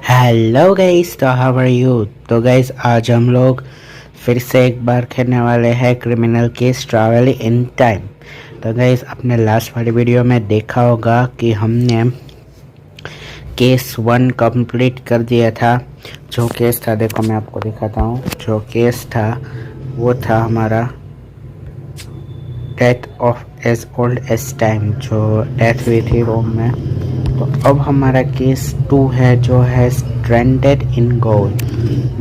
Hello guys, तो how are you. तो guys आज हम लोग फिर से एक बार खेलने वाले हैं criminal case travel in time. तो गाइस अपने लास्ट वाली वीडियो में देखा होगा कि हमने केस 1 कंप्लीट कर दिया था। जो केस था देखो मैं आपको दिखाता हूँ। जो केस था वो था हमारा death of age old age time, जो डेथ हुई थी रोम में। तो अब हमारा केस 2 है जो है स्ट्रैंडेड इन गोल।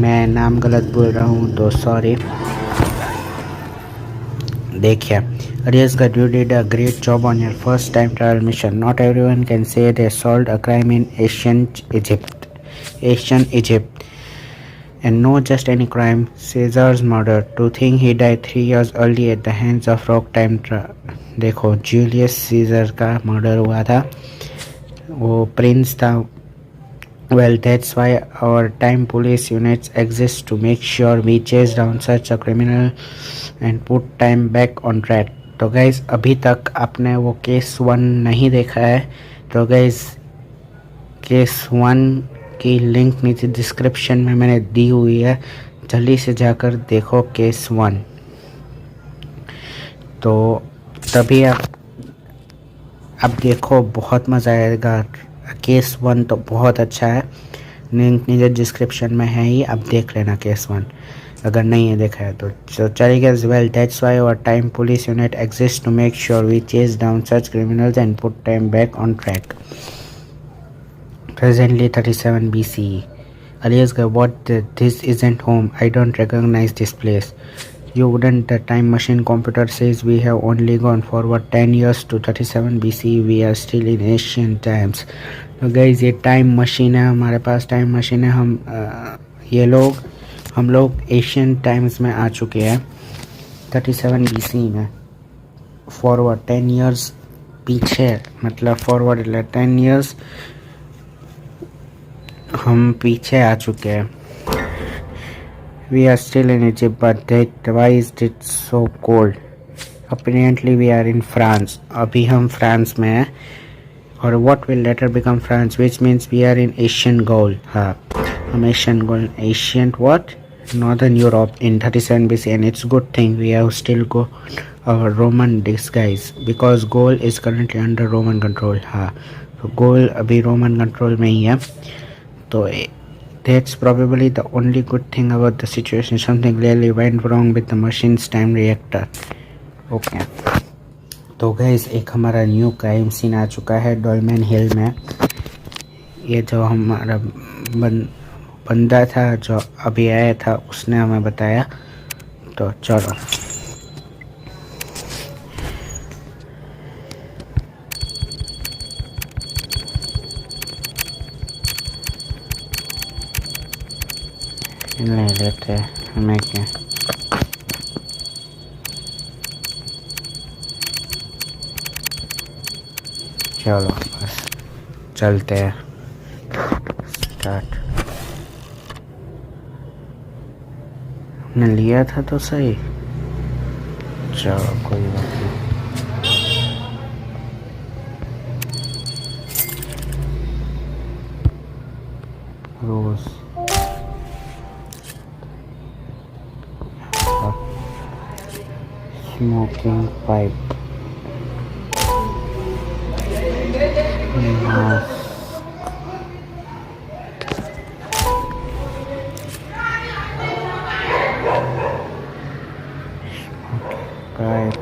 मैं नाम गलत बोल रहा हूँ तो सॉरी। देखिए, Aliasgar, you did a great job on your first time travel mission. Not everyone can say they solved a crime in ancient Egypt. And no just any crime, Caesar's murder. To think he died 3 years early at the hands of rock time देखो, Julius Caesar का murder हुआ था, वो Prince था। Well, that's why our time police units exist, to make sure we chase down such a criminal and put time back on track. तो guys अभी तक आपने वो केस 1 नहीं देखा है तो गाइज केस 1 की लिंक नीचे डिस्क्रिप्शन में मैंने दी हुई है, जल्दी से जाकर देखो केस 1। तो तभी आप देखो, बहुत मज़ा आएगा। केस 1 तो बहुत अच्छा है, लिंक नीचे डिस्क्रिप्शन में है ही, आप देख लेना केस 1 अगर नहीं है देखा है तो चलेगा। Well, that's why our time police unit exist, to make sure we chase down such criminals and put time back on track. Presently 37 BCE. Aliasgar, what? This isn't home. I don't recognize this place. You wouldn't. The time machine computer says we have only gone forward 10 years to 37 BCE. We are still in ancient times. तो guys ये time machine है, हमारे पास time machine है। हम लोग Asian times में आ चुके हैं 37 BCE में। फॉरवर्ड 10 इयर्स पीछे, मतलब फॉरवर्ड 10 इयर्स हम पीछे आ चुके हैं। We are still in Egypt, but why is it so cold? Apparently we are in France. अभी हम फ्रांस में हैं, और what will later become France, which means we are in Asian Gaul. हाँ, हम Asian Gaul, ancient what? Northern Europe in 37 BC, and it's good thing we have still got our Roman disguise because Gaul is currently under Roman control. हाँ, तो Gaul अभी Roman control में ही है। तो that's probably the only good thing about the situation. Something clearly went wrong with the machine's time reactor. Okay. तो guys एक हमारा new crime scene आ चुका है डॉलमेन हिल में। ये जो हमारा बंदा था जो अभी आया था, उसने हमें बताया। तो चलो ले लेते हैं, हमें क्या। चलो बस चलते हैं, स्टार्ट। हमने लिया था तो सही, चलो कोई बात नहीं। रोज स्मोकिंग पाइप, पाइप,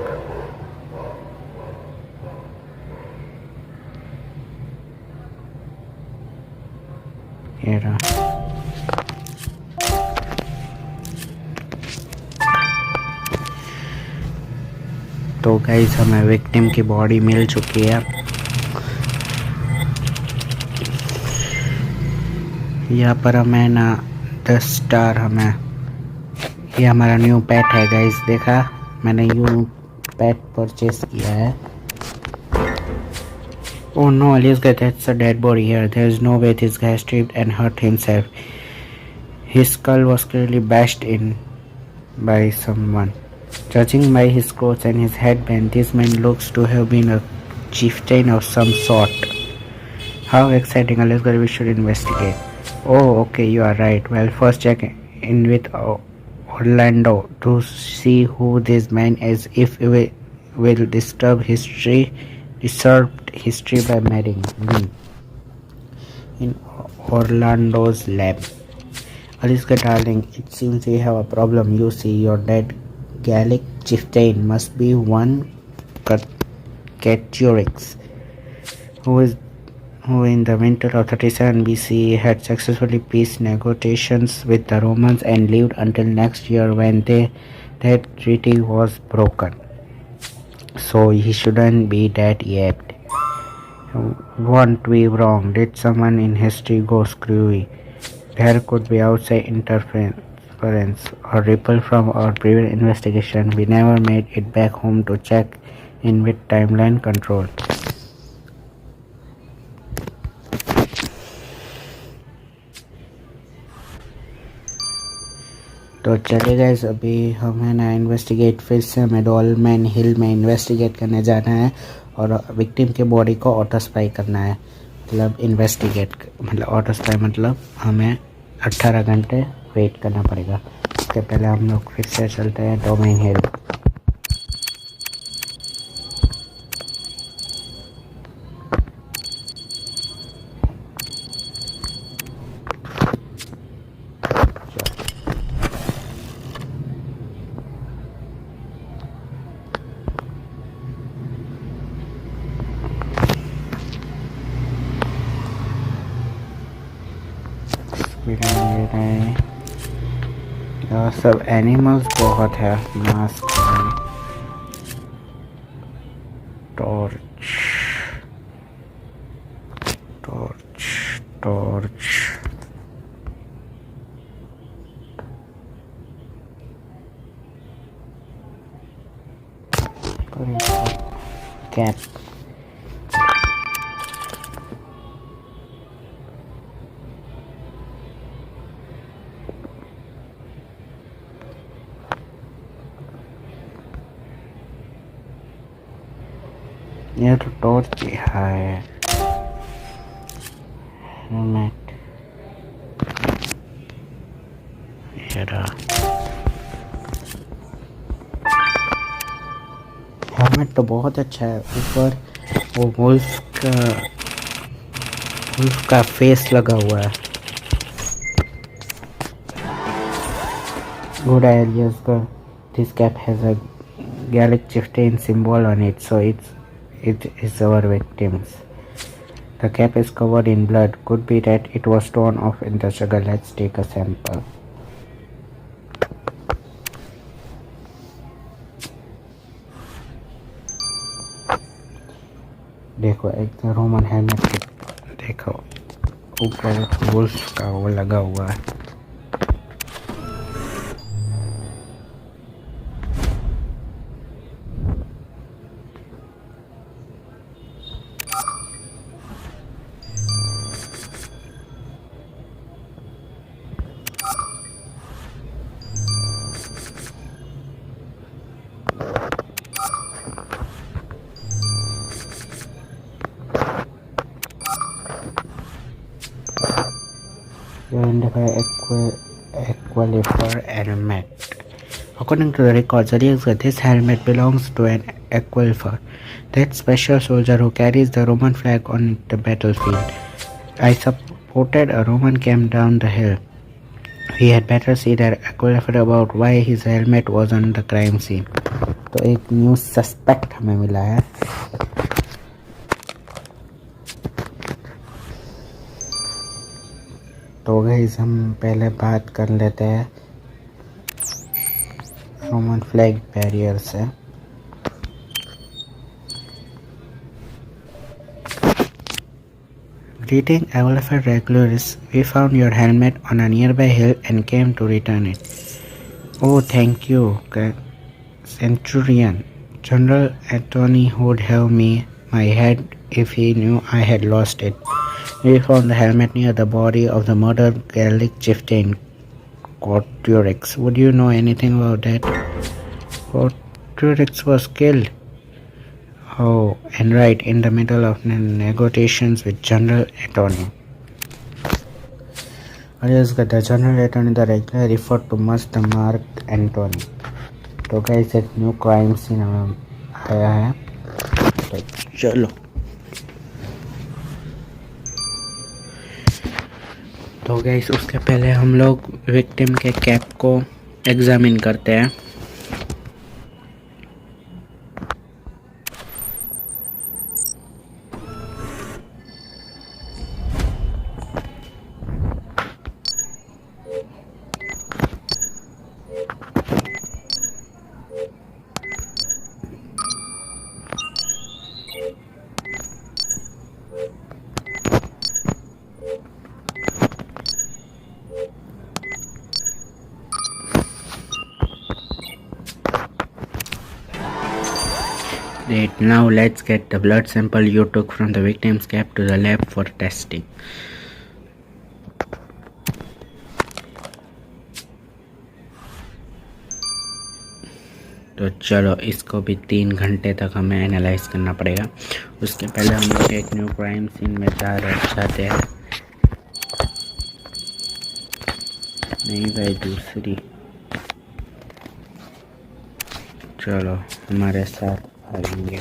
ये रहा। तो गाइस हमें विक्टिम की बॉडी मिल चुकी है। यहाँ पर हमें ना 10 स्टार, हमें ये हमारा न्यू पेट है गाइस। देखा, मैंने न्यू पेट परचेस किया है। Oh no, Aliasgar, that's a dead body here. There is no way this guy stripped and hurt himself. His skull was clearly bashed in by someone. Judging by his clothes and his headband, this man looks to have been a chieftain of some sort. How exciting, Aliasgar, we should investigate. Oh, okay, you are right. Well, first check in with Orlando to see who this man is. If we will disturb history by marrying me in Orlando's lab. Aliska, darling, it seems we have a problem. You see, your dead Gallic chieftain must be one Caturix, who is who in the winter of 37 BCE had successfully peace negotiations with the Romans and lived until next year when that treaty was broken. So he shouldn't be dead yet. Won't be wrong. Did someone in history go screwy? There could be outside interference or ripple from our previous investigation. We never made it back home to check in with timeline control. तो चले गए अभी हमें ना investigate फिर से हमें डॉलमैन हिल में इन्वेस्टिगेट करने जाना है और विक्टिम के बॉडी को ऑटोस्पाई करना है मतलब इन्वेस्टिगेट मतलब ऑटोस्पाई मतलब हमें 18 घंटे वेट करना पड़ेगा उसके पहले हम लोग फिर से चलते हैं डोमेन हिल सब एनिमल्स बहुत है mask torch torch torch cap ये तो टॉर्च है हेलमेट हेलमेट तो बहुत अच्छा है ऊपर वो वुल्फ का फेस लगा हुआ है good Aliasgar. This cap has a Gallic chieftain symbol on it, so it is our victims. The cap is covered in blood. Could be that it was torn off in the struggle. Let's take a sample. देखो एक Roman helmet देखो ऊपर wolf का वो लगा हुआ है Identify Equalifer helmet. According to the records, this helmet belongs to an Equalifer, that special soldier who carries the Roman flag on the battlefield. I supported a Roman camp down the hill. We had better see that Equalifer about why his helmet was on the crime scene. तो एक new suspect हमें मिला है तो guys हम पहले बात कर लेते हैं रोमन फ्लैग बैरियर से Greeting Aliasgar regulars, we found your helmet on a nearby hill and came to return it. Oh, thank you, Centurion. General Antony would have me my head if he knew I had lost it. We found the helmet near the body of the murdered Gallic chieftain, Caturix. Would you know anything about that? Caturix was killed. Oh, and right in the middle of negotiations with General Antony. Aliasgar, the general attorney, the regular referred to Mr. Mark Antony. तो guys एक new crime scene आया है, तो चलो। तो guys उसके पहले हम लोग विक्टिम के कैप को एग्जामिन करते हैं। Great. Now let's get the blood sample you took from the victim's cap to the lab for testing. तो चलो इसको भी 3 घंटे तक हमें एनालाइज करना पड़ेगा। उसके पहले हम लोग एक न्यू क्राइम सीन में जाते हैं। नहीं भाई, दूसरी। चलो हमारे साथ आएंगे।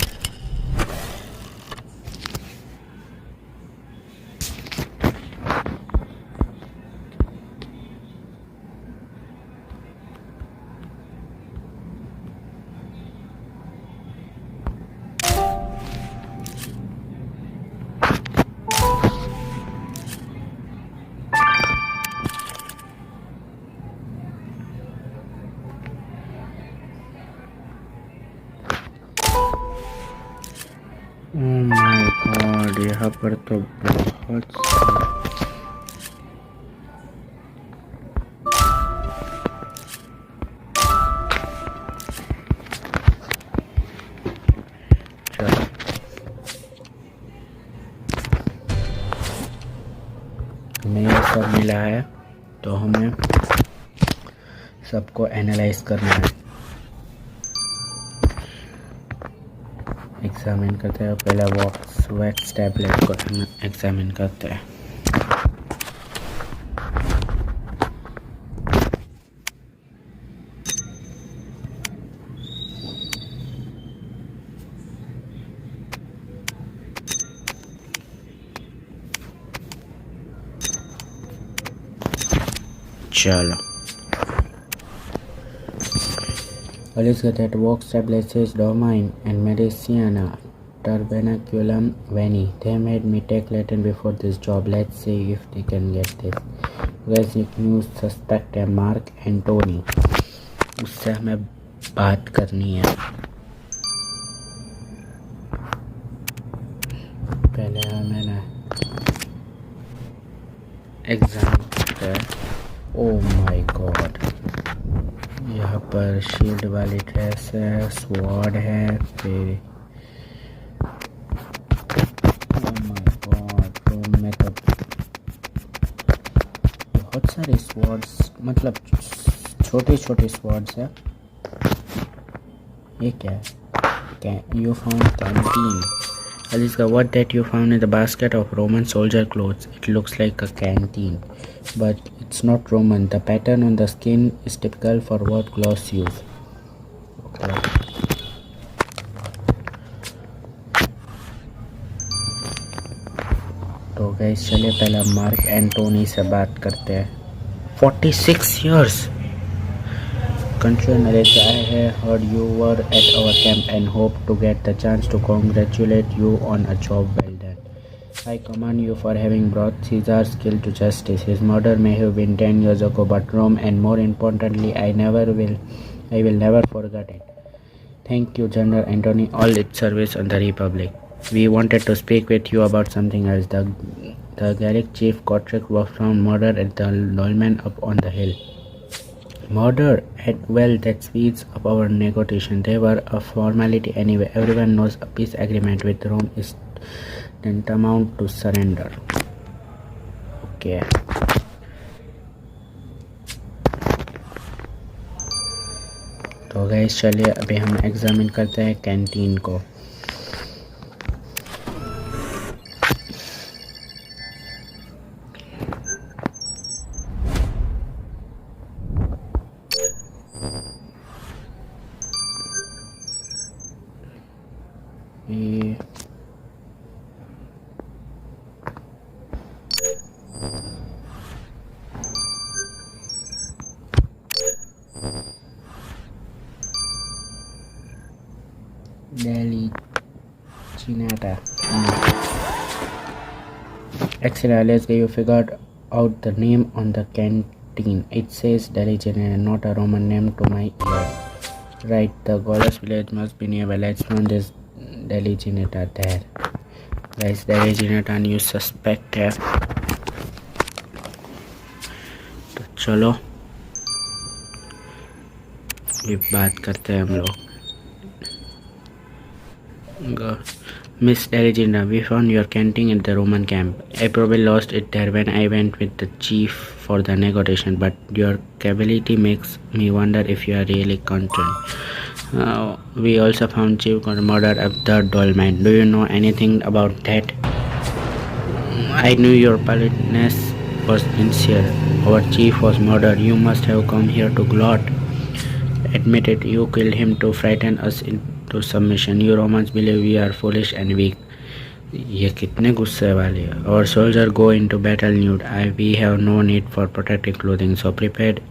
ओह माय गॉड, यहाँ पर तो बहुत चलो हमें ये सब मिला है, तो हमें सबको एनालाइज करना है। एग्जामिन करते हैं। पहले वैक्स टैबलेट को एग्जामिन करते हैं। चलो Aliasgar, that wax tablet says Dormine and Medicina Turbernaculum Veni. They made me take Latin before this job. Let's see if they can get this. Basic news suspect है mark Antony, उससे हमें बात करनी है। पहले हमें ना एग्जाम करते हैं। ओह माय गॉड, यहाँ पर शील्ड वाली ड्रेस है, स्वॉर्ड है, फिर ओह माय गॉड, रूम में तो बहुत सारे स्वॉर्ड्स, मतलब छोटे छोटे स्वॉर्ड्स है। ये क्या है? You found canteen. Aliasgar, what that you found in the basket of Roman soldier clothes? It looks like a canteen, but it's not Roman. The pattern on the skin is typical for what clothes use. Okay. तो guys चलिए पहले mark Antony से बात करते हैं। 46 years. Country Aliasgar, I have heard you were at our camp and hope to get the chance to congratulate you on a job well done. I commend you for having brought Caesar's kill to justice. His murder may have been 10 years ago, but Rome, and more importantly, I will never forget it. Thank you, General Antony, all its service on the Republic. We wanted to speak with you about something else. The Gallic chief Gotrek was found murdered at the dolmen up on the hill. Murder? Well, that speeds up our negotiation. They were a formality anyway. Everyone knows a peace agreement with Rome is tantamount to surrender. Okay. तो guys चलिए अभी हम examine करते हैं canteen को। ये Delhi Chinata. Excellent, Aliasgar, you figured out the name on the canteen. It says Delhi Chinata, not a Roman name to my ear. Right, the Golas village must be nearby. Let's find this Delhi Chinata there. Guys, Delhi Chinata new suspect है. तो चलो ये बात करते हैं हम लोग. Miss Delegina, we found your canteen at the Roman camp. I probably lost it there when I went with the chief for the negotiation, but your capability makes me wonder if you are really content. We also found Chief got murdered at the Dolmen. Do you know anything about that? I knew your politeness was sincere. Our chief was murdered. You must have come here to gloat. Admit it, you killed him to frighten us into submission. You Romans believe we are foolish and weak. ये कितने गुस्से वाले हैं. Our soldiers go into battle nude. We have no need for protective clothing. So prepared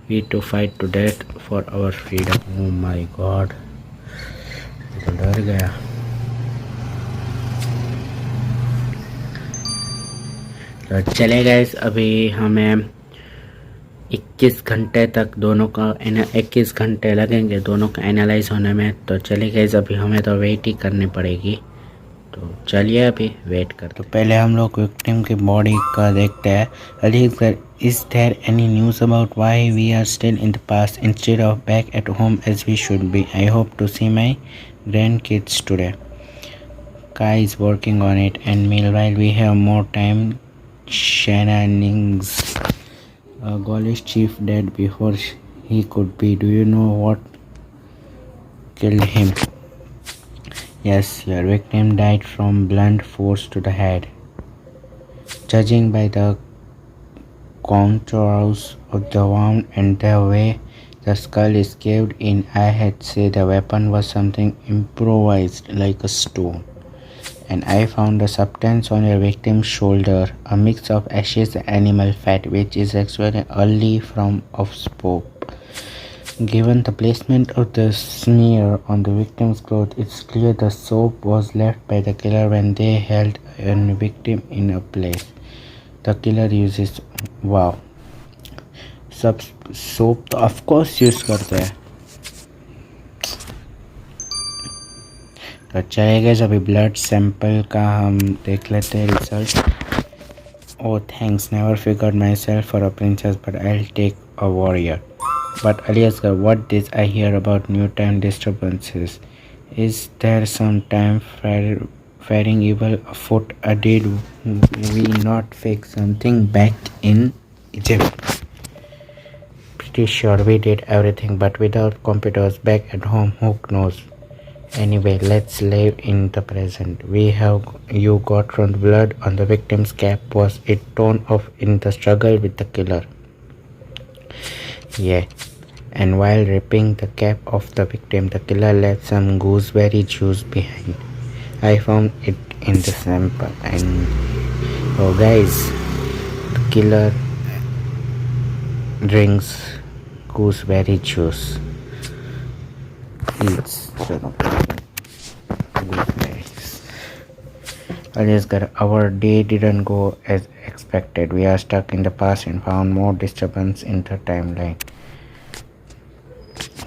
we to fight to death for our freedom. Oh my God. तो डर गया. तो चले गए. अभी हमें 21 घंटे तक दोनों का 21 घंटे लगेंगे दोनों का एनालाइज होने में. तो चले गए. अभी हमें तो वेट ही करनी पड़ेगी. तो चलिए अभी वेट कर. तो पहले हम लोग विक्टिम की बॉडी का देखते हैं. Aliasgar, is there any news about why we are still in the past instead of back at home as we should be? I hope to see my grand kids today. Kai is working on it, and meanwhile we have more time. Shenanigans. A Gaulish chief dead before he could be. Do you know what killed him? Yes, your victim died from blunt force to the head. Judging by the contours of the wound and the way the skull is caved in, I had said the weapon was something improvised like a stone. And I found a substance on your victim's shoulder, a mix of ashes and animal fat, which is actually early form of soap. Given the placement of the smear on the victim's clothes, it's clear the soap was left by the killer when they held a victim in a place. The killer uses soap तो of course use करते हैं. तो चलेगा. अभी blood sample का हम देख लेते हैं result. Oh thanks, never figured myself for a princess, but I'll take a warrior. But Aliasgar, what did I hear about new time disturbances? Is there some time faring evil afoot? Did we not fix something back in Egypt? Pretty sure we did everything, but without computers back at home, who knows? Anyway, let's live in the present. You got from the blood on the victim's cap. Was it torn off in the struggle with the killer? Yeah. And while ripping the cap off the victim, the killer left some gooseberry juice behind. I found it in the sample. And oh guys, the killer drinks gooseberry juice. Eats Aliasgar, our day didn't go as expected. We are stuck in the past and found more disturbance in the timeline.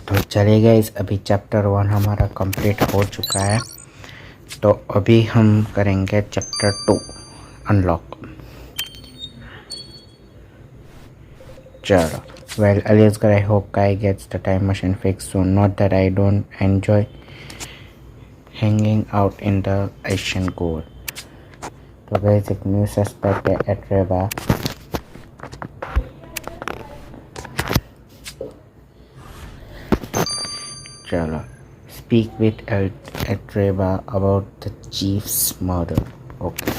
तो चलेगा. अभी chapter 1 हमारा complete हो चुका है. तो अभी हम करेंगे चैप्टर 2 अनलॉक. चलो. Well, Aliasgar, I hope Kai gets the time machine fixed soon. Not that I don't enjoy hanging out in the Asian goal. The basic new suspect at Reba. Chala. Speak with Atreba about the chief's murder. Okay.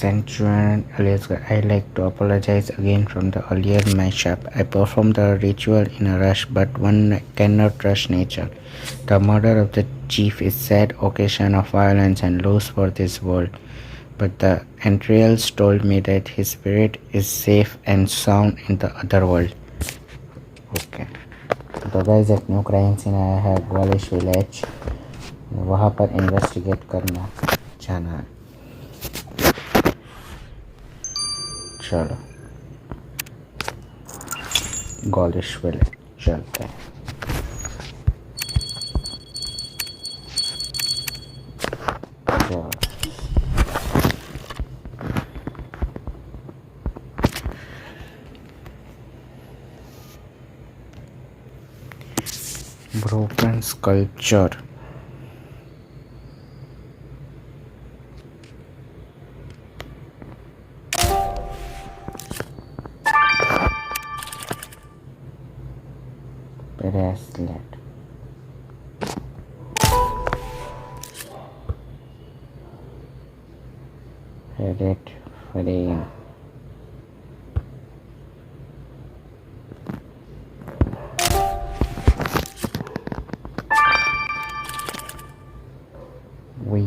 Sanctuary Aliasgar. I like to apologize again from the earlier mashup. I performed the ritual in a rush, but one cannot rush nature. The murder of the chief is sad occasion of violence and loss for this world. But the entrails told me that his spirit is safe and sound in the other world. Okay. तो guys एक new crime scene आया है ग्वालिश village, वहाँ पर investigate करना जाना है। चलो ग्वालिश विलेज चलते हैं। चलो broken sculpture. Bracelet. Red frame. We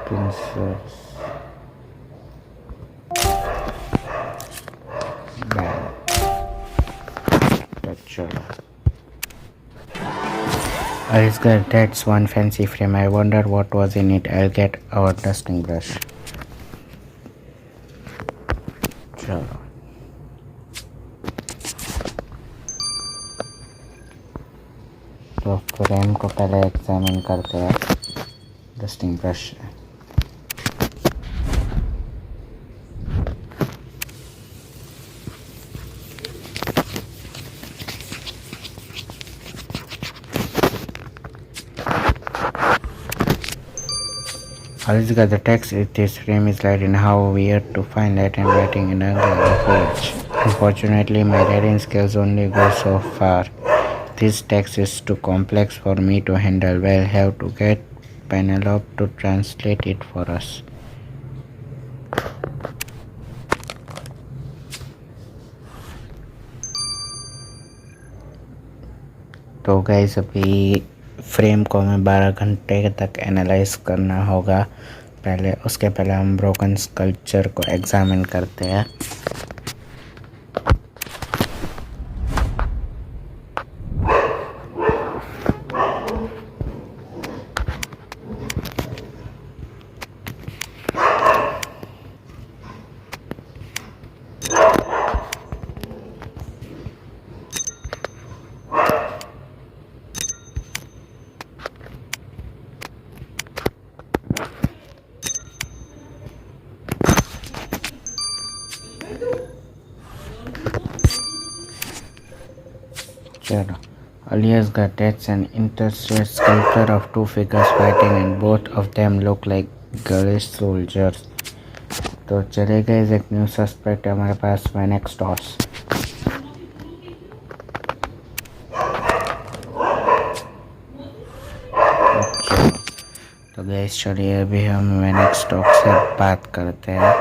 princess bag. Aliasgar, that's one fancy frame. I wonder what was in it. I'll get our dusting brush. चलो तो फ्रेम को पहले एग्जामिन करते हैं डस्टिंग ब्रश से। Aliasgar, the text in this frame is Latin. How weird to find Latin writing in a page. Unfortunately, my writing skills only go so far. This text is too complex for me to handle. We'll have to get Penelope to translate it for us. तो guys अभी frame को हमें 12 घंटे तक analyse करना होगा। पहले उसके पहले हम ब्रोकन स्कल्पचर को एग्जामिन करते हैं। Aliasgar, that's an interesting sculpture of two figures fighting and both of them look like Gaulish soldiers. तो चले गए एक न्यू सस्पेक्ट हमारे पास वेनेक्स टॉस। तो गैस चलिए अभी हम वेनेक्स टॉक से बात करते हैं।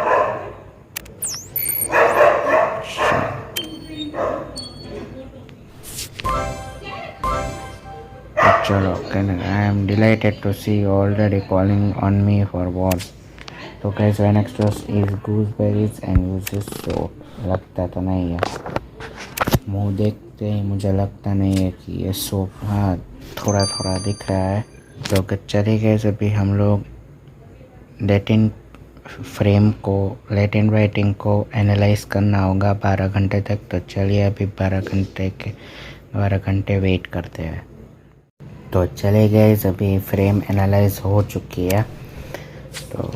चलो I am delighted to see you already calling on me for wars. तो guys Venex toast is gooseberries and uses soap. लगता तो नहीं है, मुंह देखते ही मुझे लगता नहीं है कि ये सोप, हाँ थोड़ा थोड़ा दिख रहा है। तो चले गए अभी हम लोग लैटिन फ्रेम को, लैटिन राइटिंग को एनालाइज करना होगा 12 घंटे तक। तो चलिए अभी 12 घंटे वेट करते हैं। तो चले गए अभी फ्रेम एनालाइज हो चुकी है। तो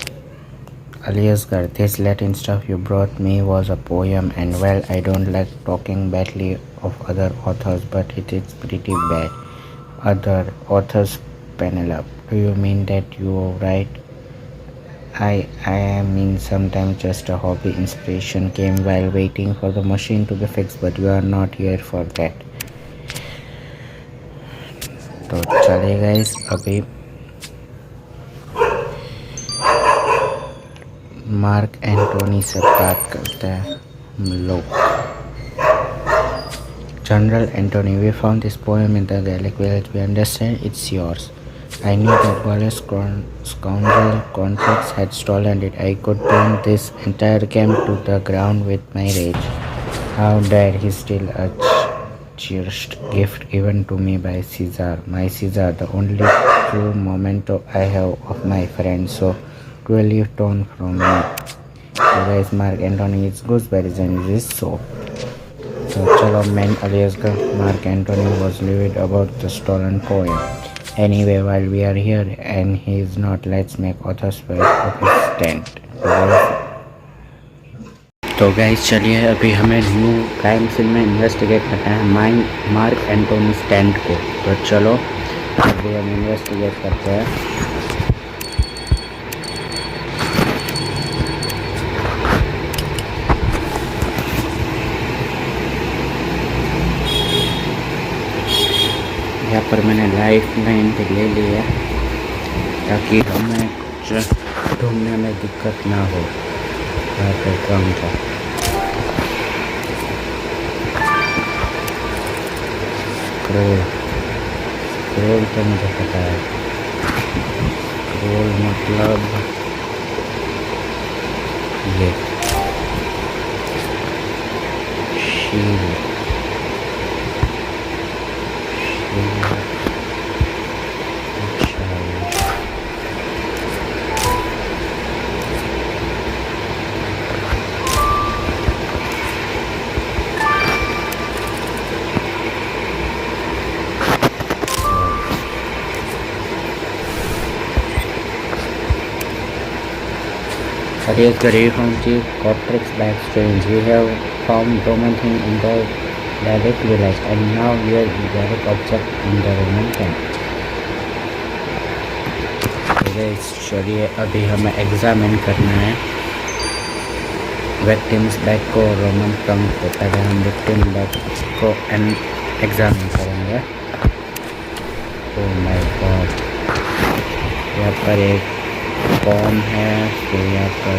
Aliasgar, this Latin stuff you brought me was a poem, and well, I don't like talking badly of other authors, but it is pretty bad. Other authors, Penelope, do you mean that you write? I mean sometimes just a hobby. Inspiration came while waiting for the machine to be fixed, but you are not here for that. तो चलिए guys अभी mark Antony से बात करते हैं हम लोग। General Antony, we found this poem in the Gaelic village. We understand it's yours. I knew the Wallace scoundrel contracts had stolen it. I could burn this entire camp to the ground with my rage. How dare he steal a cherished gift given to me by Caesar, my Caesar, the only true memento I have of my friend, so cruelly torn from me. So guys, Mark Antony is gooseberries and it is so. So chalo man Aliasgar, Mark Antony was livid about the stolen poem. Anyway, while we are here and he is not, let's make author's work of his stand. तो guys चलिए अभी हमें new crime scene में investigate करना है mark Antony stand को। तो चलो अभी हम इन्वेस्टिगेट करते हैं। यहाँ पर मैंने लाइफ लाइन पे ले ली है ताकि हमें कुछ ढूंढने में दिक्कत ना हो। यहाँ पर काम था क्रोल तो मुझे पता है। क्रोल मतलब ये शील Aliasgar from Chief Cortex Backstrange. We have found Roman thing in the Gaelic village and now we are the Gaelic object in the Roman camp. चलिए अभी हमें एग्जामिन करना है विक्टिम्स बैग को रोमन ट्रंक को। पहले हम विक्टिम बैग को एग्जामिन करेंगे। ओह माय गॉड, यहाँ पर एक कॉम है, फिर यहाँ पर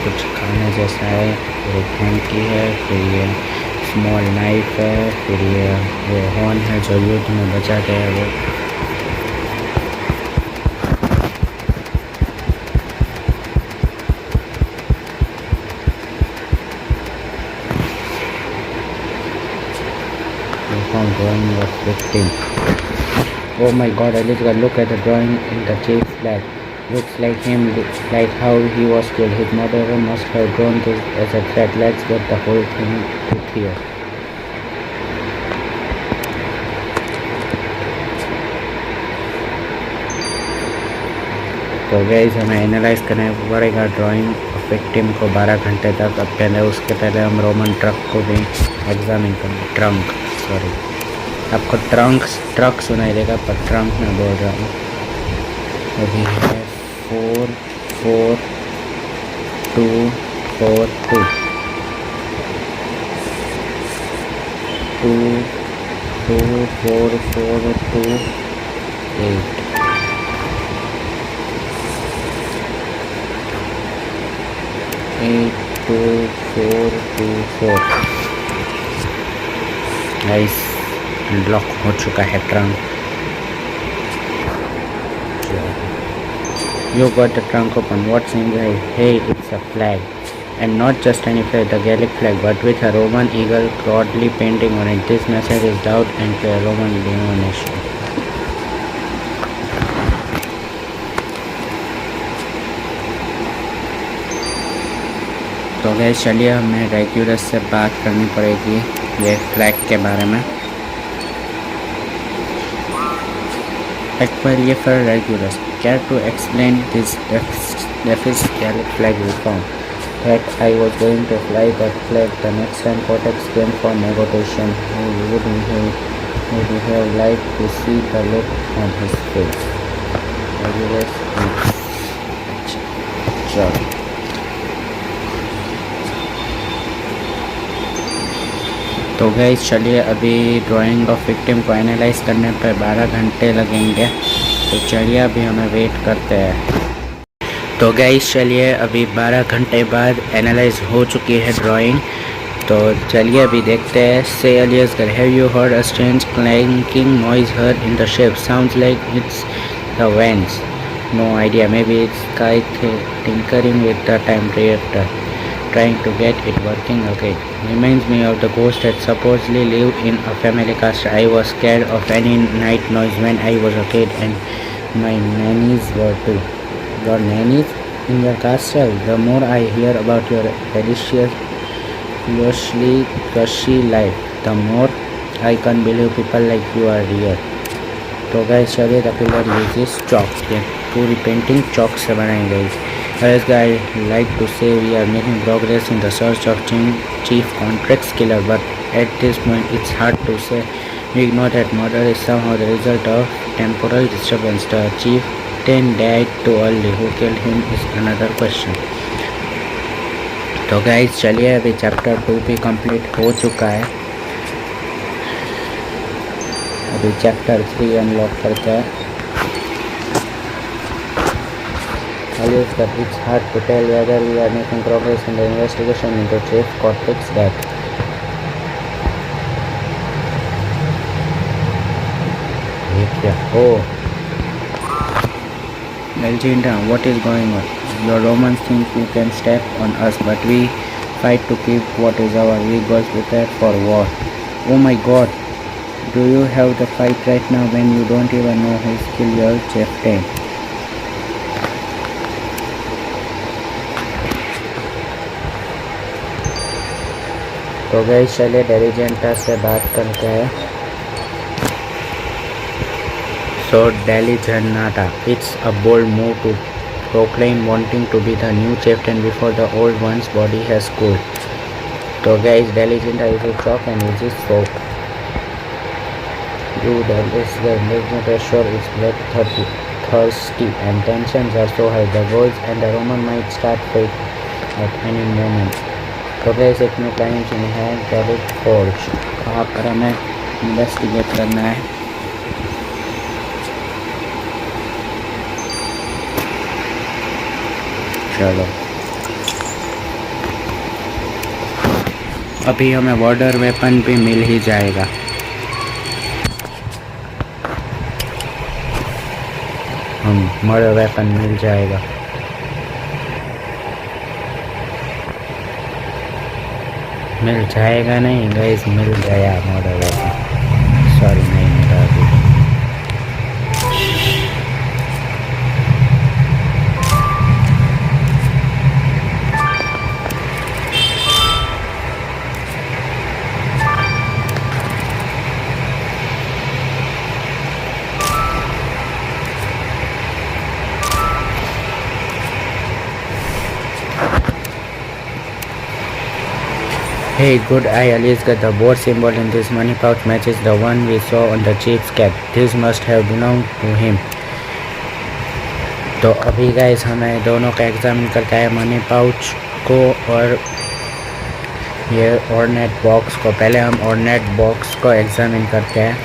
कुछ खाने जैसा है, फिर एक हैंकी है, फिर ये स्मॉल नाइफ है, फिर ये वो हॉर्न है जो युद्ध में बचाते हैं वो। Drawing of victim. Oh my god, Aliasgar, look at the drawing in the chief's flag. Looks like him, like how he was killed. His murderer must have drawn this as a threat. Let's get the whole thing put here. तो guys हमें analyse करना पड़ेगा drawing victim को 12 घंटे तक। अब पहले उसके पहले हम रोमन ट्रक को भी एग्जामिन करेंगे। ट्रंक, सॉरी, आपको ट्रक सुनाई देगा पर ट्रंक में बोल रहा हूँ। अभी है 4422 24428 82424। गाइस लॉक हो चुका है trunk. You got the trunk open. What's inside? Hey, it's a flag. And not just any flag, the Gaelic flag, but with a Roman eagle proudly painting on it. This message is doubt and fear, Roman denomination. तो gas चलिए हमें rigorous से बात करनी पड़ेगी ये flag के बारे में। Actually, for regulars, care to explain this defiant Gaelic flag we found? That I was going to fly that flag the next time Cortex came for negotiation. Would he have liked to see the look on his face? Regulars, तो guys चलिए अभी drying of victim को analyse करने पर 12 घंटे लगेंगे, तो चलिए अभी हमें वेट करते हैं। तो गाइस चलिए अभी 12 घंटे बाद एनालाइज हो चुकी है ड्राइंग, तो चलिए अभी देखते हैं। से Aliasgar, have you heard a strange clanking noise heard in the ship? Sounds like it's the vents. No idea, maybe it's Sky tinkering with the time reactor, trying to get it working again. Reminds me of the ghost that supposedly lived in a family castle. I was scared of any night noise when I was a kid, and my nannies were too. Your nannies in your castle? The more I hear about your delicious fiercely cushy life, the more I can't believe people like you are real. तो guys चलिए the pillar uses chalk, ये पूरी painting chalk से बनाई गई। Aliasgar, I like to say we are making progress in the search of chief contracts killer, but at this point it's hard to say. We know that murder is somehow the result of temporal disturbance. The chieftain died too early. Who killed him is another question. तो guys चलिए अभी chapter 2 भी complete हो चुका है, अभी chapter 3 unlock करते हैं। Aliasgar, it's hard to tell whether we are making progress in the investigation into Chief Cortex death. ये क्या? Oh, Melginda, what is going on? Your Romans think you can step on us, but we fight to keep what is our. We got prepared for war. Oh my God! Do you have the fight right now when you don't even know who's killed your chieftain? तो guys चलिए डेलीजेंटा से बात करते हैं। So Deligenata, it's a bold move to proclaim wanting to be the new chieftain before the old one's body has cooled. तो guys Deligenta uses chalk and uses soap. You Aliasgar, make sure it's bloodthirsty and tensions are so high. The Gauls and the Roman might start fight at any moment. तो guys एक new client in है गैरिक forge, वहाँ पर हमें investigate करना है। चलो अभी हमें वाटर वेपन भी मिल ही जाएगा। मर्डर वेपन मिल जाएगा। मिल जाएगा नहीं गाइस, मिल गया मर्डर वेपन। सॉरी नहीं मिला अभी। Hey, good eye, Aliasgar. The board symbol in this money pouch matches the one we saw on the chief's cap. This must have belonged to him. तो अभी guys हमें दोनों का examine करता है, मनी पाउच को और ये ऑर्नेट बॉक्स को। पहले हम ऑर्नेट बॉक्स को एग्जामिन करते हैं,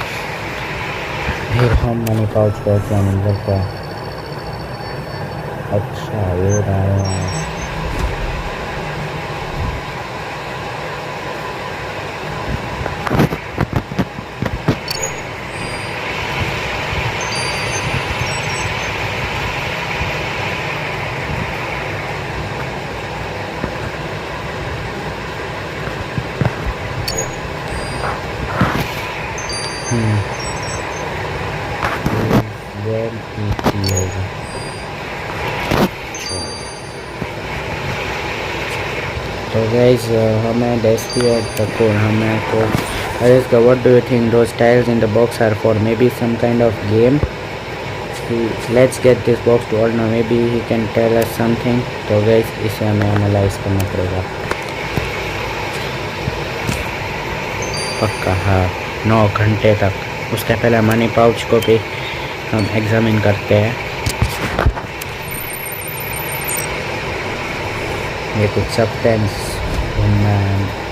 फिर हम मनी पाउच को एग्जामिन करते हैं। अच्छा ये रहा है। तो गाइस हमें डेस्पी और तको हमें को Aliasgar, what do you think those tiles in the box are for? Maybe some kind of game? Let's get this box to Arnav, maybe he can tell us something. तो गाइस इसे हमें analyse करना पड़ेगा पक्का। हाँ 9 घंटे तक। उसके पहले मनी पाउच को भी हम एग्जामिन करते हैं। ये कुछ सब्सटेंस ढूंढना है।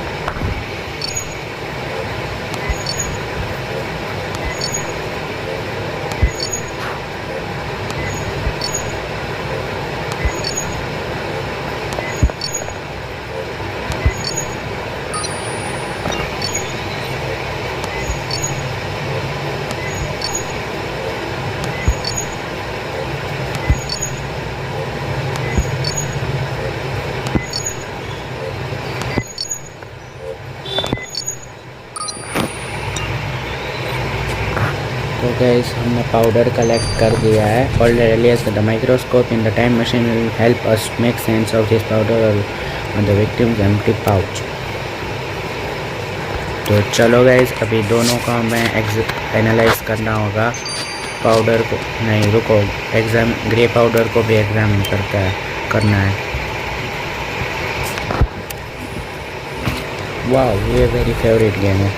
गाइस हमने पाउडर कलेक्ट कर दिया है already. The microscope in the time machine will help us make sense of this powder on the victims empty pouch. तो चलो गाइस अभी दोनों का हमें एनालाइज करना होगा। पाउडर को नहीं रुको, एग्जाम ग्रे पाउडर को भी एग्जाम करना है। वाह ये मेरी फेवरेट गेम है।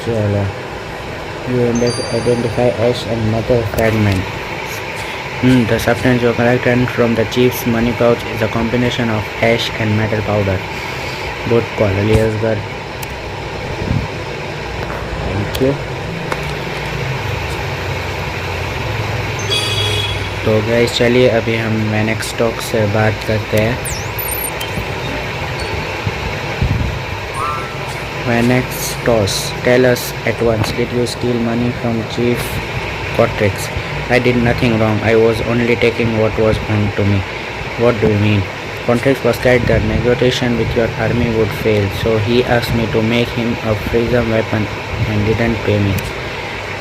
चलो you identify ash and metal fragment. The substance you collected from the chief's money pouch is a combination of ash and metal powder. Good call, Aliasgar. Thank you. तो guys चलिए अभी हम मैनेक्स stock से बात करते हैं। Manex Toss, tell us at once, did you steal money from Chief Cortex? I did nothing wrong. I was only taking what was owed to me. What do you mean? Cortex was scared that negotiation with your army would fail, so he asked me to make him a freezer weapon and didn't pay me.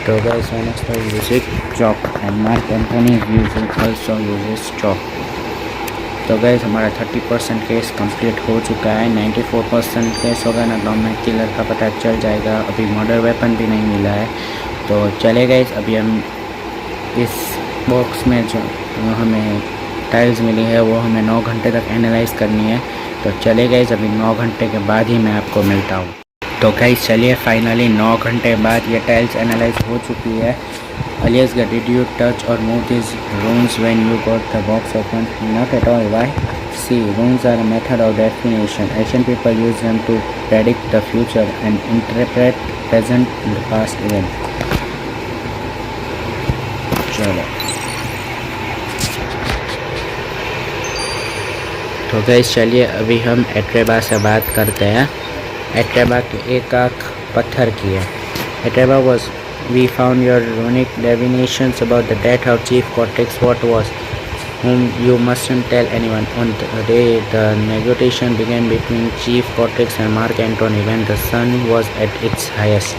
So guys, Manex Toss uses chalk and Mark Antony also uses chalk. तो gas हमारा 30% case complete हो चुका है। 94% case होगा ना तो हमें killer का पता चल जाएगा। अभी मर्डर वेपन भी नहीं मिला है। तो चले गए अभी हम इस बॉक्स में जो हमें टाइल्स मिली है वो हमें 9 घंटे तक एनालाइज करनी है। तो चले गए अभी 9 घंटे के बाद ही मैं आपको मिलता हूँ। तो गाइस चलिए फाइनली 9 घंटे बाद ये टाइल्स एनालाइज हो चुकी है। Aliasgar, did you touch or move these runes when you got the box open? Not at all. Why? See, runes are a method of definition. Ancient people use them to predict the future and interpret present and past events. चलो तो gas चलिए अभी हम एट्रेबा से बात करते हैं। एट्रेबा की एक आँख पत्थर की है। एट्रेबा was we found your runic divinations about the death of Chief Cortex. What was? Whom you mustn't tell anyone. On the day the negotiation began between Chief Cortex and Mark Antony, when the sun was at its highest,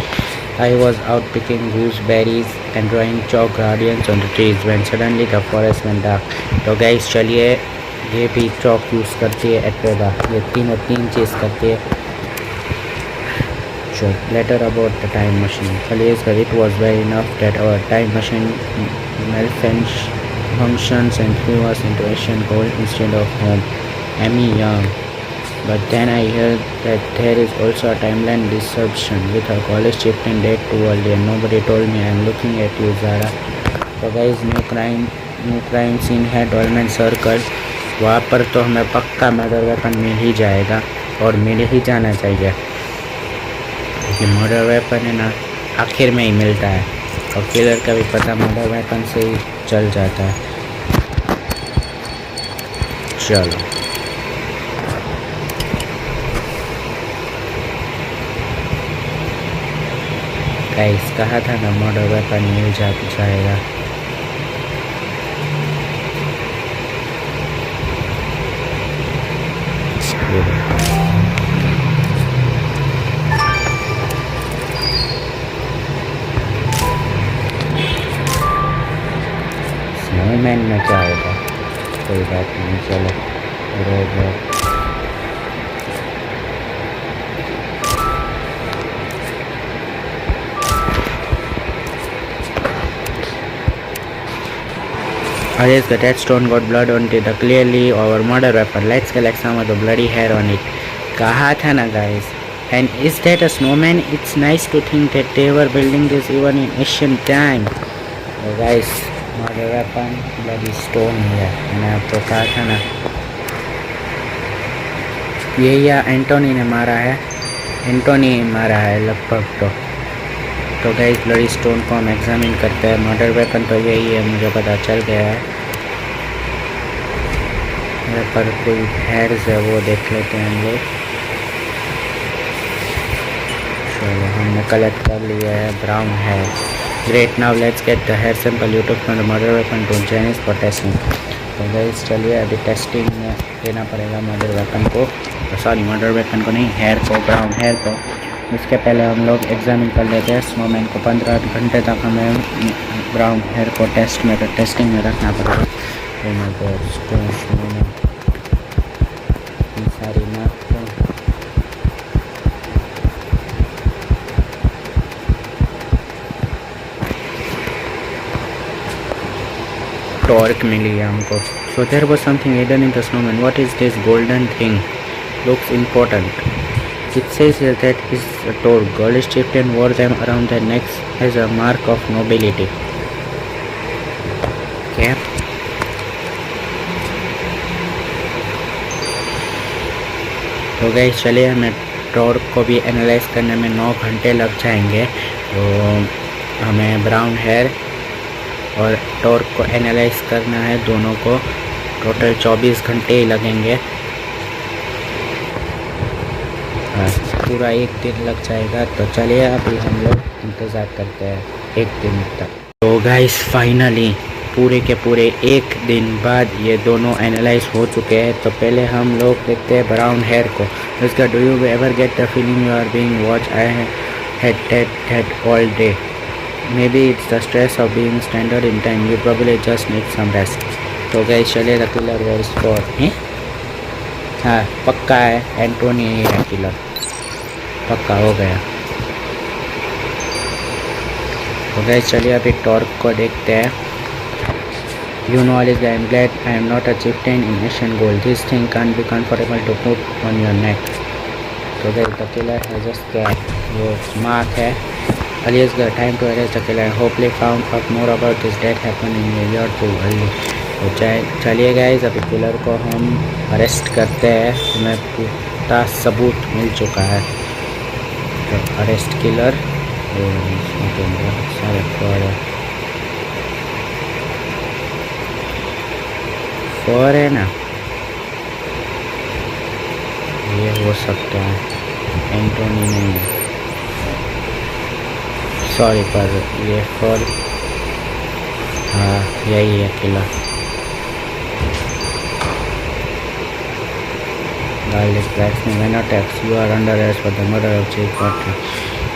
I was out picking gooseberries and drawing chalk guardians on the trees when suddenly the forest went dark. तो guys चलिए ये भी chalk use करती है एट्रेबा। ये तीन चीज़ करती है। Later about the time machine. Aliasgar, it was well enough that our time machine malfunctions and threw us into Asian gold instead of home. Emmy young. But then I heard that there is also a timeline disruption with our college chieftain dead too early and nobody told me. I am looking at you, Zara. So guys, new crime scene है Dolmen circle. वहाँ पर तो हमें पक्का murder weapon मिल ही जाएगा और मिल ही जाना चाहिए। कि मर्डर वेपन है ना आखिर में ही मिलता है और किलर का भी पता मर्डर वेपन से ही चल जाता है। चलो गाइस कहा था ना मर्डर वेपन मिल जाएगा। स्नोमैन में क्या होगा कोई बात नहीं। चलो robot Aliasgar, that stone got blood on it. Clearly our murder weapon. Let's collect some of the bloody hair on it. कहा था ना guys. And is that a snowman? It's nice to think that they were building this even in ancient time. So guys, murder weapon, bloody stone है। मैंने आपको कहा था ना ये या एंटोनी ने मारा है। एंटोनी मारा है लगभग। तो गाइस ब्लडी स्टोन को हम एग्जामिन करते हैं। मर्डर वेपन तो यही है, मुझे पता चल गया है। मेरे पर कोई हेयर्स है वो देख लेते हैं हम लोग। हमने कलेक्ट कर लिया है brown hair. Great, now let's get the hair sample you took from the murder weapon to Chinese for testing. तो गाइस चलिए अभी टेस्टिंग में देना पड़ेगा मर्डर वेपन को, सॉरी मर्डर वेपन को नहीं, हेयर को, ब्राउन हेयर को। उसके पहले हम लोग एग्जामिन कर लेते हैं स्नोमैन को। 15 घंटे तक हमें ब्राउन हेयर को टेस्टिंग में रखना पड़ेगा। सारी ना टॉर्क मिली है हमको। So there was something hidden in the snowman. What is this golden thing? Looks important. It says here that his torque, Gaulish chieftain wore them around their necks as a mark of nobility. Okay. तो guys चलिए हमें torque को भी analyse करने में 9 घंटे लग जाएंगे। तो हमें ब्राउन हेयर और टॉर्क को एनालाइज करना है, दोनों को टोटल 24 घंटे ही लगेंगे। पूरा एक दिन लग जाएगा। तो चलिए अभी हम लोग इंतज़ार करते हैं एक दिन तक। तो गाइस फाइनली पूरे के पूरे एक दिन बाद ये दोनों एनालाइज हो चुके हैं। तो पहले हम लोग देखते हैं ब्राउन हेयर को। इसका do you ever get the feeling you are being watch? I had all day, maybe it's the stress of being standard in time, you probably just need some rest. तो guys चलिए the killer where for, हाँ पक्का है एंटोनी ही है killer, पक्का हो गया। तो गाइस चलिए अभी टॉर्क को देखते हैं। You know Aliasgar, I am glad I am not a chieftain in Asian gold, this thing can be comfortable to put on your neck. तो guys the killer has just cat, वो mark है। Aliasgar, time to arrest the killer, hopefully found out more about this death happen in a year too early. तो चलिए guys अभी killer को हम arrest करते हैं। हमें पूरा सबूत मिल चुका है। तो अरेस्ट किलर, इसमें तो बहुत सारे फॉर है ना, ये हो सकता है एंटोनी नहीं है, सॉरी पर ये फॉर, हाँ यही है killer. Garlic blacksmith, why not tax? You are under arrest for the murder of Chief Porter.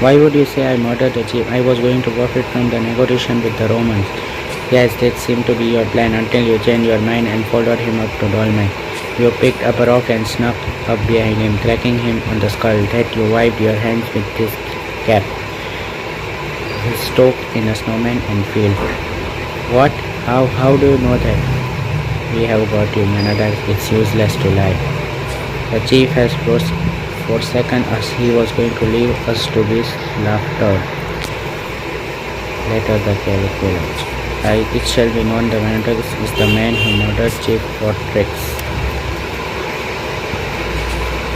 Why would you say I murdered the chief? I was going to profit from the negotiation with the Romans. Yes, that seemed to be your plan until you changed your mind and followed him up to Dolmen. You picked up a rock and snuck up behind him, cracking him on the skull. That you wiped your hands with this cap. He stoked in a snowman and field. What? How do you know that? We have got you, Manada. It's useless to lie. The chief has forsaken us. He was going to leave us to be slaughtered. Later the calculus. It shall be known the Manatex is the man who murdered Chief Portrix.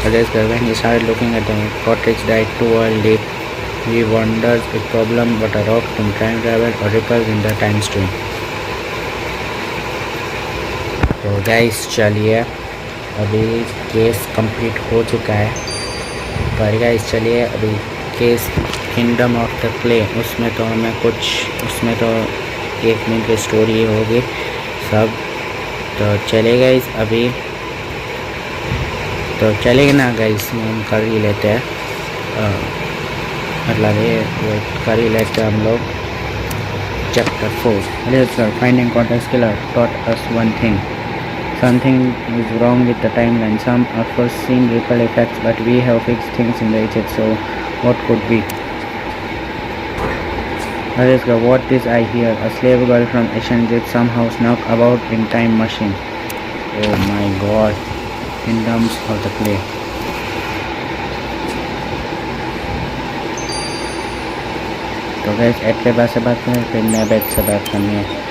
Aliasgar, when he started looking at the Portrix died too early, he wonders if problem but a rock from time travel or ripples in the time stream. तो guys चलिए अभी case complete हो चुका है। पर guys चलिए अभी case kingdom of the clay, उसमें तो हमें कुछ, उसमें तो 1 मिनट की स्टोरी होगी सब। तो चले गाइस अभी, तो चलेगा ना गाइस, हम कर ही लेते हैं, मतलब ये कर ही लेते हैं हम लोग। Chapter 4, Aliasgar, finding Cortex killer taught us one thing. Something is wrong with the timeline. Some unforeseen ripple effects, but we have fixed things in the Egypt. So, what could be? Aliasgar, what is I hear? A slave girl from ancient Egypt somehow snuck about in time machine. Oh my God! Kingdoms of the clay. तो gas add के बाद से बात करें, फिर मैं बैठ से बात करनी है।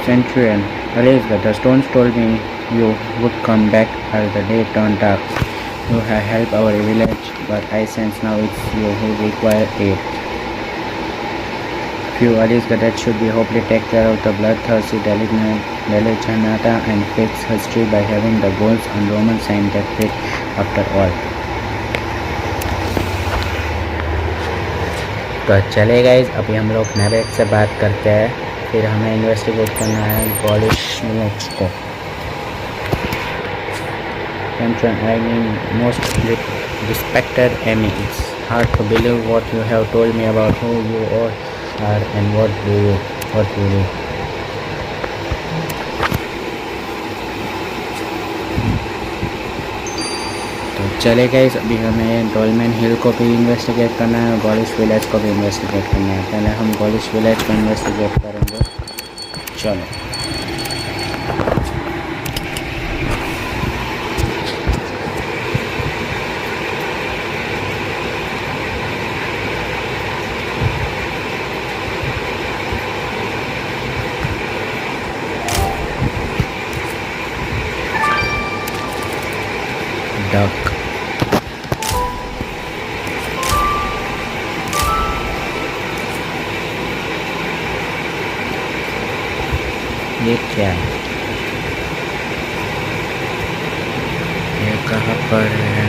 Centurion, Aliasgar, the stones told me you would come back as the day turned dark. You have helped our village, but I sense now it's you who require aid. Few Aliasgar, that should be hopefully take care of the bloodthirsty Delijanata and fix history by having the goals on Roman sign that fit after all. तो चले guys, अभी हम लोग narrate से बात करते हैं, फिर हमें इन्वेस्टिगेट करना है गॉलिश मिलेट्स को। I mean, most respected Amy, it's hard to believe what you have told me about who you are and what you do. तो चले गाइस, अभी हमें डोलमेन हिल को भी इन्वेस्टिगेट करना है और गॉलिश विलेज को भी इन्वेस्टिगेट करना है। पहले हम गॉलिश विलेज को इन्वेस्टिगेट करेंगे। चलो डक, ये क्या है? ये कहाँ पर है?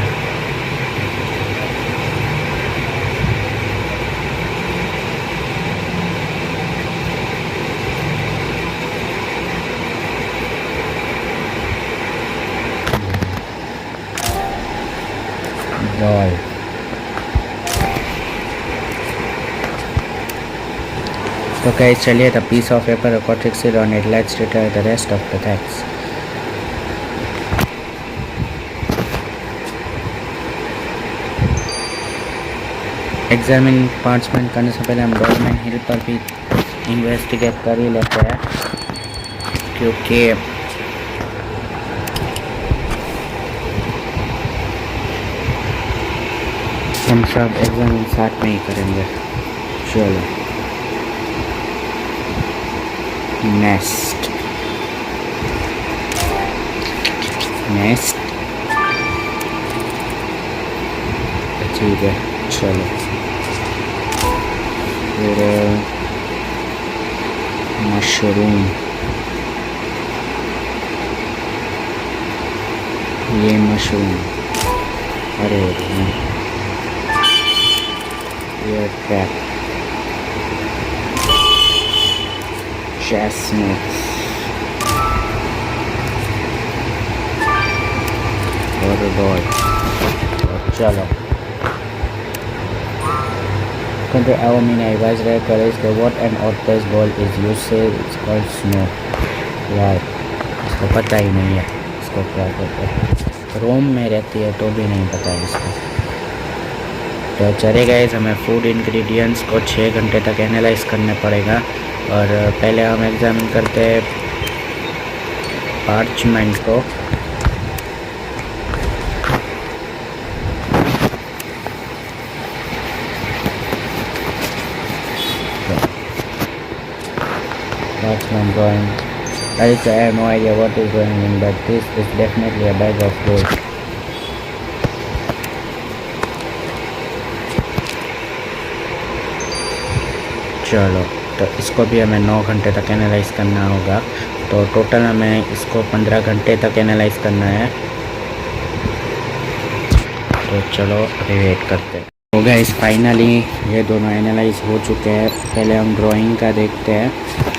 बॉल। तो गाइस चलिए, the piece of paper aquatic seal on it, let's retire the rest of the text. Examine parchment करने से पहले हम डोलमेन हिल पर भी इन्वेस्टिगेट कर ही लेते हैं, क्योंकि हम सब एग्जामिन साथ में ही करेंगे। चलो, नेस्ट ठीक है। चलो फिर मशरूम, ये मशरूम, अरे ये ट्रैप, chestnuts और बॉल। चलो, country Awamina advised their colleagues that what an odd-sized ball is used say it's called snow. यार इसको पता ही नहीं है इसको क्या कहते हैं। रोम में रहती है तो भी नहीं पता है इसको। तो चले गाइस, हमें फूड इंग्रेडिएंट्स को 6 घंटे तक एनालाइज करने पड़ेगा। और पहले हम एग्जामिन करते हैं पार्चमेंट को। Parchment drawing. I have no idea what is going on, but this is definitely a bag of gold. चलो, तो इसको भी हमें 9 घंटे तक एनालाइज करना होगा। तो टोटल हमें इसको 15 घंटे तक एनालाइज करना है। तो चलो अभी वेट करते हैं। हो गया, इस फाइनली ये दोनों एनालाइज हो चुके हैं। पहले हम ड्राइंग का देखते हैं।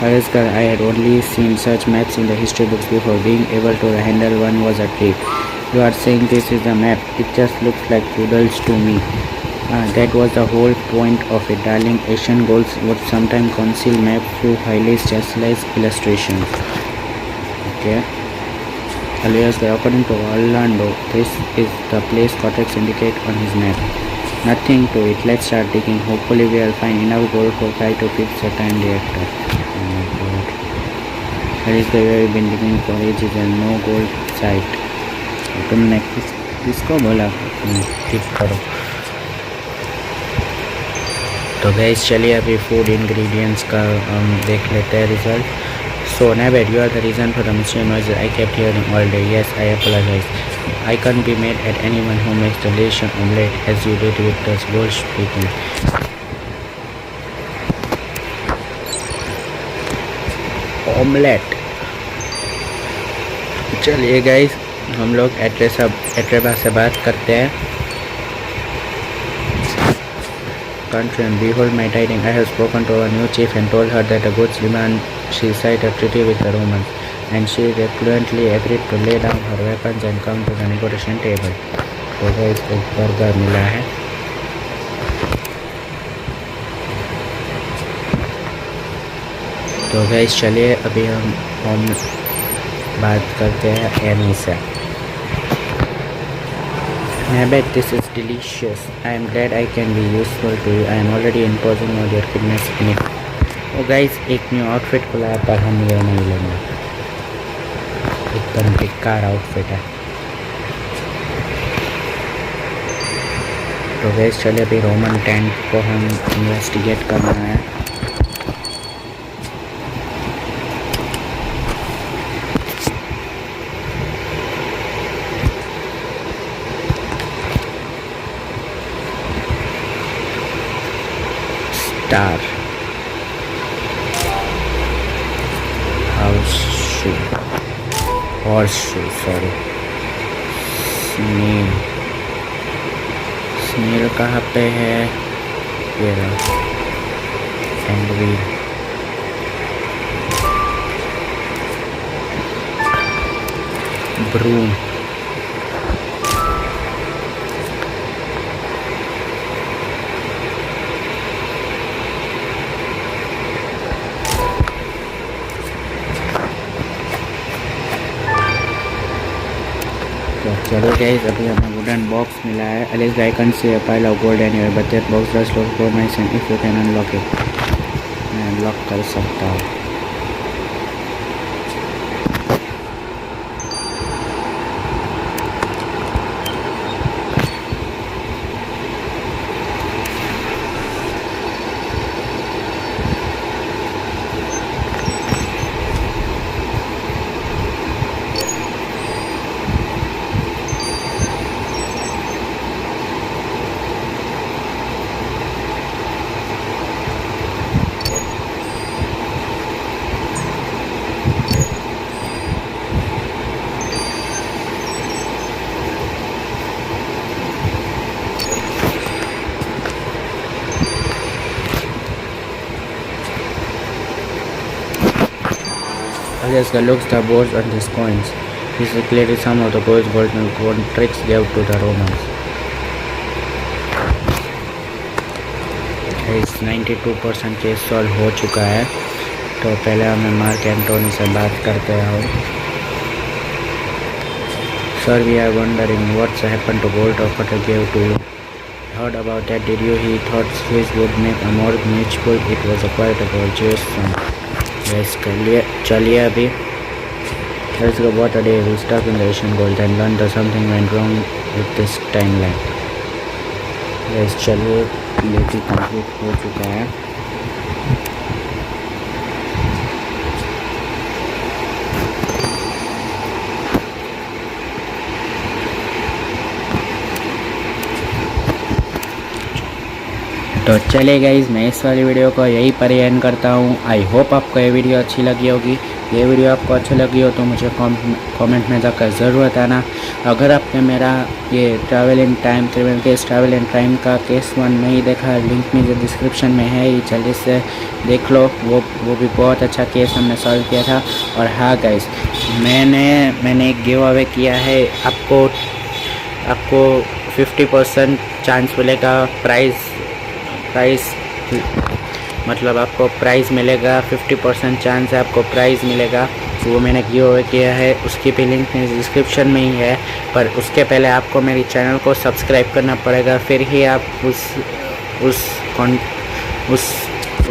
Aliasgar, I had only seen such maps in the history books before. Being able to handle one was a treat. You are saying this is a map? It just looks like doodles to me. That was the whole point of it, darling. Asian goals would sometimes conceal maps through highly stylized illustrations. Okay. Aliasgar, according to Orlando, this is the place Cortex indicate on his map. Nothing to it. Let's start digging. Hopefully we will find enough gold for Kai to fix the time reactor. Oh my god. That is the way we've been digging for ages and no gold sight. तुमने किसको बोला ठीक करो? तो gas चलिए, अभी food ingredients का हम देख लेते हैं result. So Nabed, you are the reason for the mysterious noises I kept hearing all day. Yes, I apologize. I can't be mad at anyone who makes the delicious omelette as you did with the gold speaking. Omelette. चलिए guys, हम लोग एट्रेबा से बात करते हैं। country, and behold my tidings. I have spoken to our new chief and told her that the goods demand she signed a treaty with the Romans, and she reluctantly agreed to lay down her weapons and come to the negotiation table. तो guys को burger मिला है। तो guys चलिए अभी हम बात करते हैं एमी से। I bet this is delicious. I am glad I can be useful to you. I am already imposing on your kidneys in it. Oh guys, एक न्यू आउटफिट खुला है पर हम ये नहीं लेंगे, एकदम बेकार आउटफिट है। तो गाइस चलिए अभी रोमन टेंट को हम इन्वेस्टिगेट करना है। Star horseshoe, sorry, snail कहाँ पे है? ये रहा, and wheel, broom, चलो गाइस अभी हमें वुडन बॉक्स मिला है। Aliasgar, I can see a pile of gold anywhere, but that box does look promising and if you can unlock it, मैं अनलॉक कर सकता हूँ। Aliasgar looks the boards on these coins. This is clearly some of the golden tricks gave to the Romans. इस 92% case solve हो चुका है। तो पहले हमें मार्क एंटोनी से बात करते हैं। Sir, we are wondering what's happened to gold of what I gave to you. Heard about that? Did you? He thought Swiss would make a more mutual. It was a quite a gorgeous song. Yes, चलिए अभी let's go. What a day. We stuck in the Asian gold and learned that something went wrong with this timeline. Yes, चलिए ये भी complete हो चुका है। तो चलिए गाइस मैं इस वाली वीडियो को यहीं पर ही एंड करता हूँ। आई होप आपको ये वीडियो अच्छी लगी होगी। ये वीडियो आपको अच्छी लगी हो तो मुझे कमेंट में जाकर ज़रूर बताना। अगर आपने मेरा ये travel in time travel in time का केस 1 नहीं देखा, लिंक में जो डिस्क्रिप्शन में है, ये जल्दी से देख लो। वो भी बहुत अच्छा केस हमने सॉल्व किया था। और हाँ गाइस, मैंने एक गिव अवे किया है। आपको 50% चांस मिलेगा प्राइज़ मतलब आपको प्राइज़ मिलेगा। 50% चांस है आपको प्राइज़ मिलेगा। वो मैंने गिव अवे किया है, उसकी भी लिंक डिस्क्रिप्शन में ही है। पर उसके पहले आपको मेरे चैनल को सब्सक्राइब करना पड़ेगा, फिर ही आप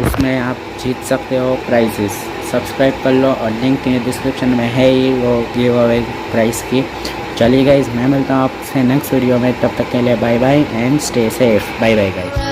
उसमें आप जीत सकते हो प्राइजेस। सब्सक्राइब कर लो और लिंक डिस्क्रिप्शन में है ही वो गिव अवे प्राइस की। चलिए गाइस मैं मिलता हूँ आपसे नेक्स्ट वीडियो में। तब तक के लिए bye bye and stay safe. Bye bye guys.